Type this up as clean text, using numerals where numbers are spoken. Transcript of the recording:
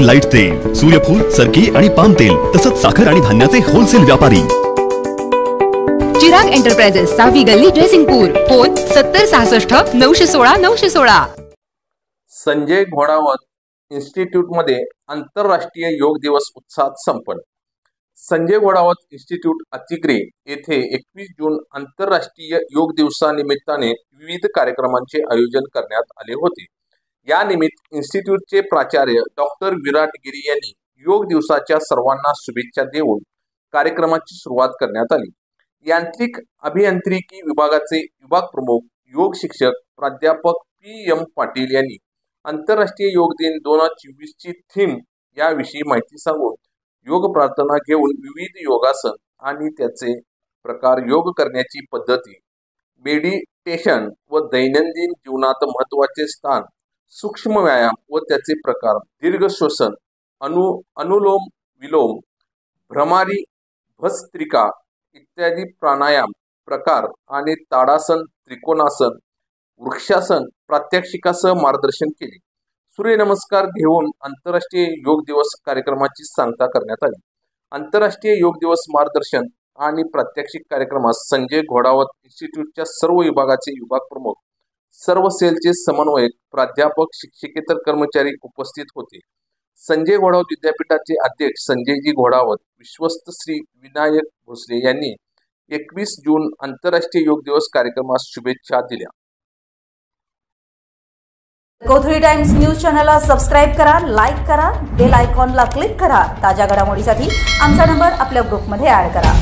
Light तेल, सूर्यफूल, सरकी आणि पाम तेल तसंच साखर आणि धान्याचे होलसेल व्यापारी। चिराग एंटरप्राइजेस, 6वी गल्ली, जयसिंगपूर। फोन 7066 916 916। संजय घोडावत इन्स्टिट्यूट मध्ये आंतरराष्ट्रीय योग दिवस उत्साहात संपन्न। संजय घोडावत इन्स्टिट्यूट अतिग्रे येथे 21 जून आंतरराष्ट्रीय योग दिवसानिमित्ताने विविध कार्यक्रमांचे आयोजन करण्यात आले होते। या निमित्त इन्स्टिट्यूटचे प्राचार्य डॉक्टर विराट गिरी यांनी योग दिवसाच्या सर्वांना शुभेच्छा देऊन कार्यक्रमाची सुरुवात करण्यात आली। यांत्रिक अभियांत्रिकी विभागाचे विभाग प्रमुख योग शिक्षक प्राध्यापक PM पाटील यांनी आंतरराष्ट्रीय योग दिन 2024 ची थीम याविषयी माहिती सांगून योग प्रार्थना घेऊन विविध योगासन आणि त्याचे प्रकार, योग करण्याची पद्धती, मेडिटेशन व दैनंदिन जीवनात महत्त्वाचे स्थान, सूक्ष्म व्यायाम व त्याचे प्रकार, दीर्घ श्वसन, अनुलोम विलोम, भ्रमारी, भस्त्रिका इत्यादी प्राणायाम प्रकार आणि ताडासन, त्रिकोणासन, वृक्षासन प्रात्यक्षिकासह मार्गदर्शन केले। सूर्यनमस्कार घेऊन आंतरराष्ट्रीय योग दिवस कार्यक्रमाची सांगता करण्यात आली। आंतरराष्ट्रीय योग दिवस मार्गदर्शन आणि प्रात्यक्षिक कार्यक्रमास संजय घोडावत इन्स्टिट्यूटच्या सर्व विभागाचे विभाग प्रमुख, सर्व सेलचे समन्वयक, प्राध्यापक, शिक्षकेतर कर्मचारी उपस्थित होते। संजय घोडावत विद्यापीठाचे अध्यक्ष संजयजी घोडावत, विश्वस्त श्री विनायक भोसले यांनी 21 जून आंतरराष्ट्रीय योग दिवस कार्यक्रमास शुभेच्छा दिल्या। कोथळी टाइम्स न्यूज चॅनलला सबस्क्राइब करा, लाईक करा, बेल आयकॉनला क्लिक करा। ताज्या घडामोडीसाठी आमचा नंबर आपल्या ग्रुपमध्ये ऍड करा।